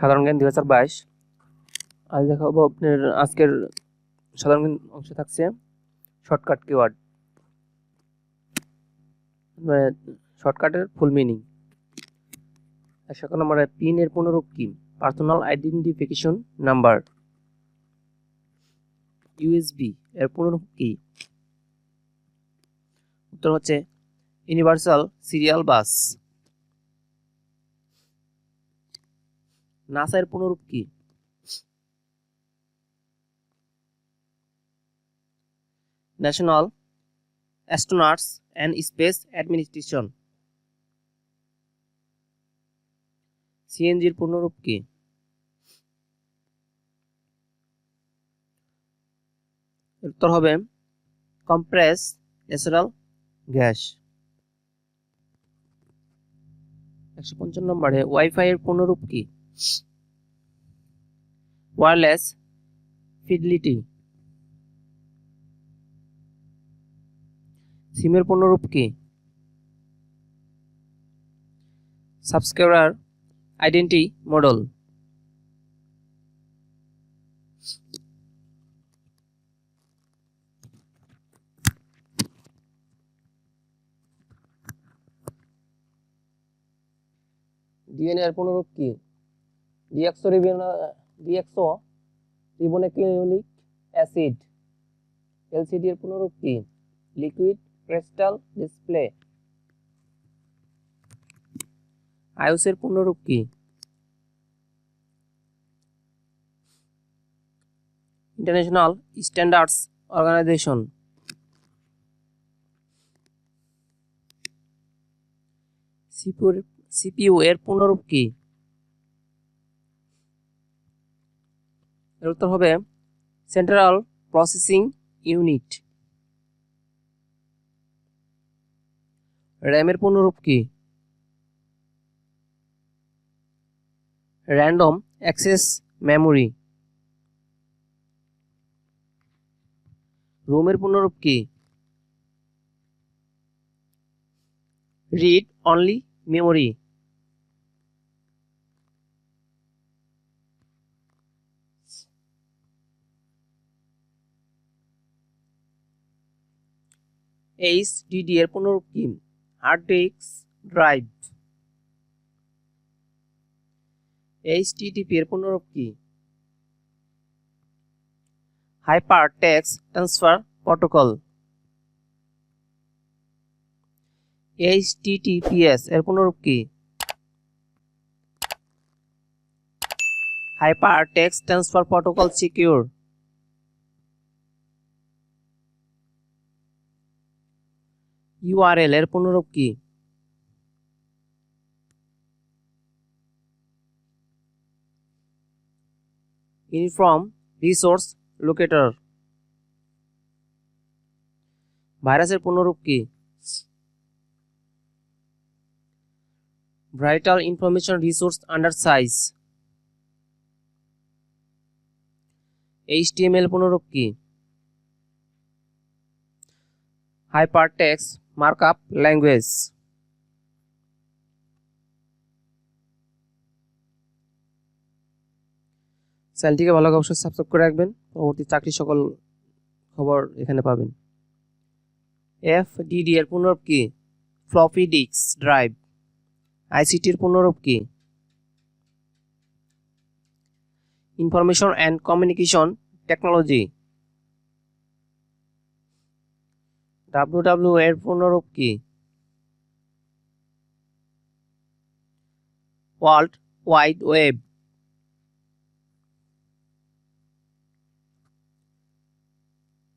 সাধারণ জ্ঞান 2022। আজ দেখাবো আপনার আজকের সাধারণ জ্ঞান অংশে থাকছে শর্টকাট কিওয়ার্ড, শর্টকাটের ফুল মিনিং। 1 নম্বরে পিন এর পুনরূপ কি? Personal identification number. ইউএসবি এর পুনরূপ কি? উত্তর হচ্ছে ইউনিভার্সাল সিরিয়াল বাস। নাসা এর পুনরূপ কি? National astronauts and space administration. সিএনজির পুনরূপ কি? উত্তর হবে কম্প্রেস ন্যাচারাল গ্যাস। 155 নম্বরে ওয়াইফাই এর পুনরূপ কি? Wireless fidelity. সিমের পুনরূপ কি? Subscriber identity model. ডিএনএ এর পুনরূপ কি? ডিঅক্সিরিবোনিউক্লিক অ্যাসিড। এলসিডি এর পুনরূপ কি? Liquid crystal display. আইওএস এর পুনরূপ কি? International standards organisation. সিপিইউ এর পুনরূপ কি? এর উত্তর হবে সেন্ট্রাল প্রসেসিং ইউনিট। র্যাম এর পুনরূপ কি? Random access memory. রোম এর পুনরূপ কি? Read only memory. এইচডিডি এর পুনরূপ কি? Hard disk drive. এইচটিটিপি এর পুনরূপ কি? Hyper text transfer protocol. HTTPS এর পুনরূপ কি? Hyper text transfer protocol secure. URL এর পুনরূপ কি? Uniform resource locator. ভাইরাসের পুনরূপ কি? Vital information resource under size. HTML পুনরূপ কি? Hypertext markup language. চ্যানেলটিকে ভালো অবশ্যই সাবস্ক্রাইব করে রাখবেন, পরবর্তী চাকরি সকল খবর এখানে পাবেন। এফডিডি এর পুনরূপ কি? Floppy disk drive. আইসিটি এর পুনরূপ কি? Information and communication technology. WWE এর পুনরূপ কি? World wide web.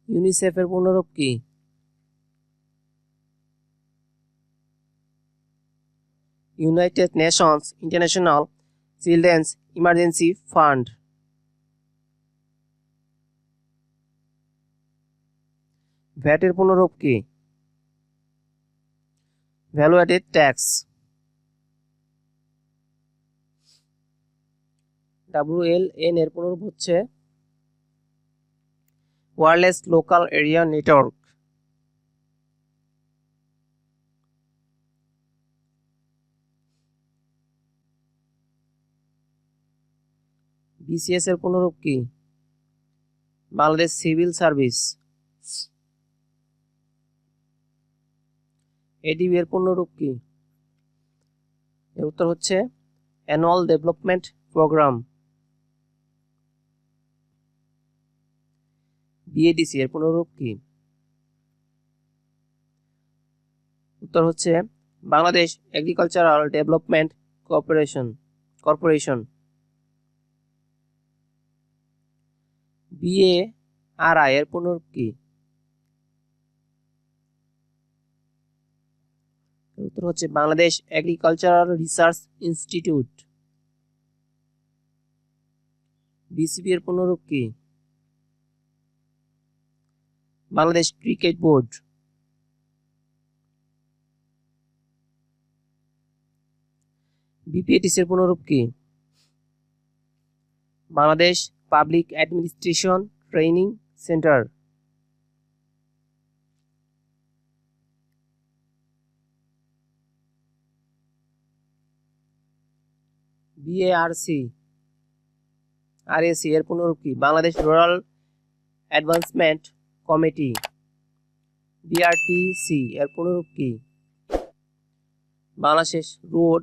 ইউনিসেফ এর পুনরূপ কি? United Nations international children's emergency fund. VAT এর পুনরূপ কি? Value added tax. ডাব্লিউএলএন এর পুনরূপ হচ্ছে wireless local area network. BCS এর পুনরূপ কি? Bangladesh civil service. এডিবি এর পূর্ণরূপ কি? এর উত্তর হচ্ছে অ্যানুয়াল ডেভেলপমেন্ট প্রোগ্রাম। বিএডিসি এর পূর্ণরূপ কি? উত্তর হচ্ছে Bangladesh agricultural development corporation. BARI এর পূর্ণরূপ কি? উত্তর হচ্ছে Bangladesh agricultural research institute. BCB এর পূর্ণরূপ কি? Bangladesh cricket board. বিপিএটিসি এর পূর্ণরূপ কি? Bangladesh public administration training centre. RAC এর পূর্ণরূপ কি? Bangladesh rural advancement committee. BRTC এর পূর্ণরূপ কি? বাংলাদেশ রোড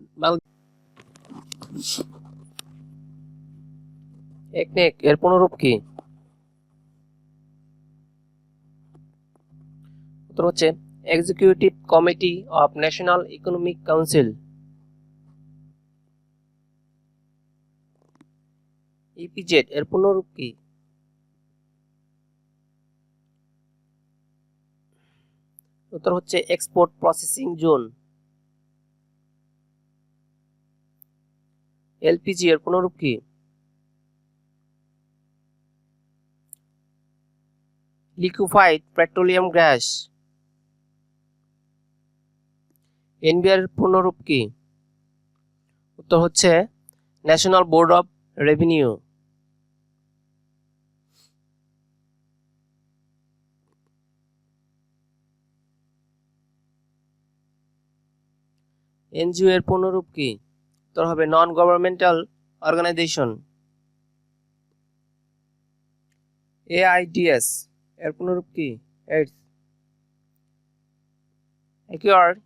একনেক এর পূর্ণরূপ কি? উত্তর হচ্ছে executive committee of national economic council. EPZ এর পূর্ণরূপ কি? উত্তর হচ্ছে এক্সপোর্ট প্রসেসিং জোন। এলপিজি এর পূর্ণরূপ কি? Liquefied petroleum gas. এনবিআর এর পূর্ণরূপ কি? উত্তর হচ্ছে national board of revenue. NGO এর পূর্ণরূপ কি? উত্তর হবে নন গভর্নমেন্টাল অর্গানাইজেশন। এইডস এর পূর্ণরূপ কি? AIDS acquired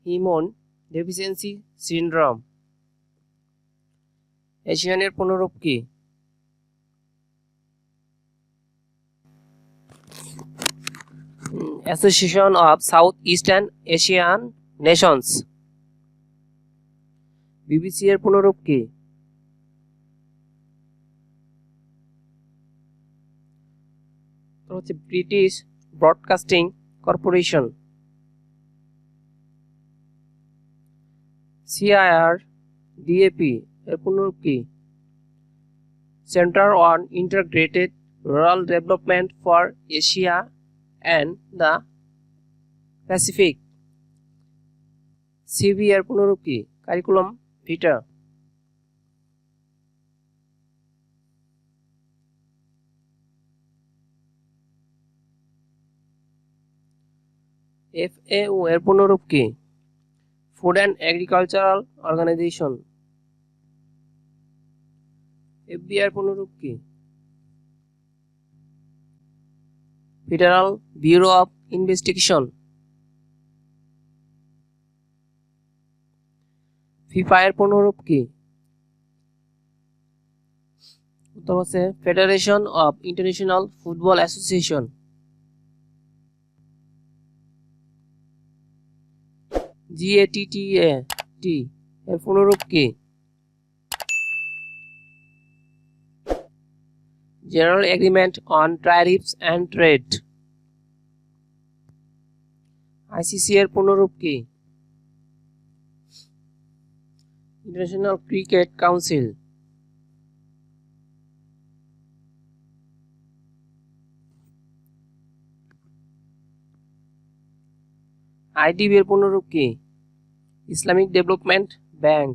immune deficiency syndrome. ASEAN এর পূর্ণরূপ কি? Association of south eastern Asian nations. BBC এর পূর্ণরূপ কি? হচ্ছে British broadcasting corporation. CIRDAP এর পূর্ণরূপ কি? Centre on integrated rural development for Asia and the Pacific. CV এর পূর্ণরূপ কি? Curriculum vitae. এফএও এর পূর্ণরূপ কি? Food and agricultural organisation. FBI এর পূর্ণরূপ কি? Federal bureau of investigation. FIFA এর পূর্ণরূপ কি? উত্তর হচ্ছে federation of international football association. GATT এর পূর্ণরূপ কি? General agreement on tariffs and trade. ICC এর পূর্ণরূপ কি? International cricket council. আইডিবি এর পূর্ণরূপ কি? Islamic development bank.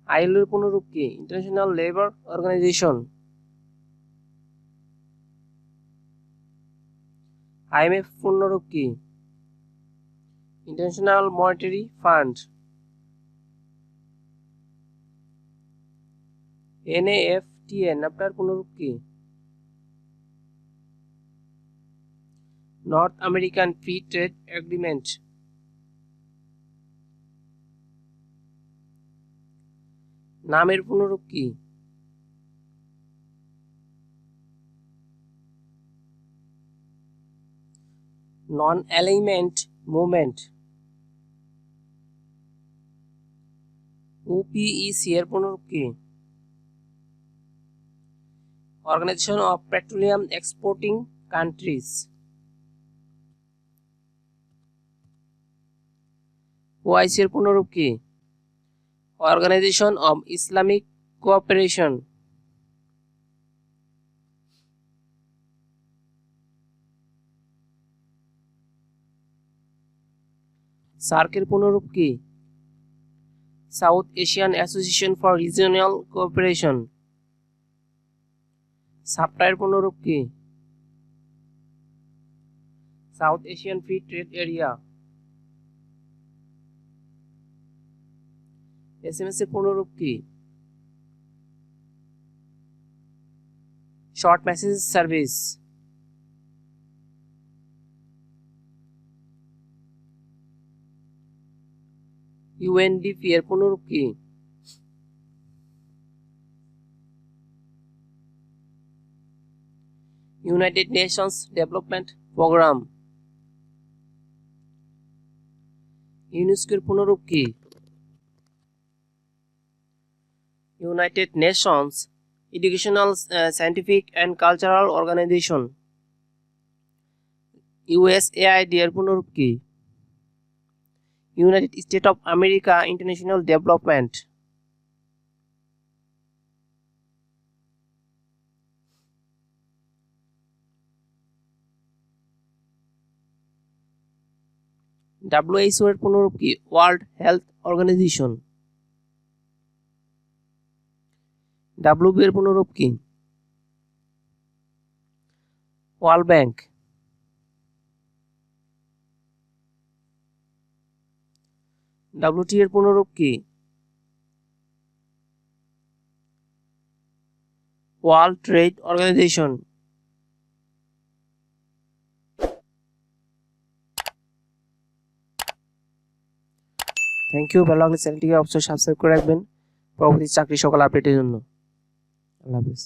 আইএলও এর পূর্ণরূপ কি? International labour organisation. আইএমএফ পূর্ণরূপ কি? ইন্টারন্যাশনাল মনিটারি ফান্ড, NAFTA নামটার পুনরূপ কি? North American free trade agreement. নামের পুনরূপ কি? নন অ্যালাইনমেন্ট মুভমেন্ট। OPEC এর পুনরূপ কি? Organisation of petroleum exporting countries. OIC এর পুনরূপ কি? Organisation of Islamic cooperation. সার্কের পুনরূপ কি? South Asian association for regional cooperation. সাপটার পুনরূপ কি? South Asian free trade area. SMS এর পুনরূপ কি? Short message service. UNDP এর পুনরূপ কি? United Nations Development Programme. ইউনেস্কোর পুনরূপ কি? United Nations Educational Scientific and Cultural Organization. USAID এর পুনরূপ কি? United State of America International Development. WHO এর পুনরূপ কি? World health organisation. WB এর পুনরূপ কি? World bank. WTO এর পুনরূপ কি? World Trade Organization. Thank you. ভালো লাগলে চ্যানেলটিকে অবশ্যই সাবস্ক্রাইব করে রাখবেন পরবর্তী চাকরি সকল আপডেটের জন্য। আল্লাহ হাফেজ।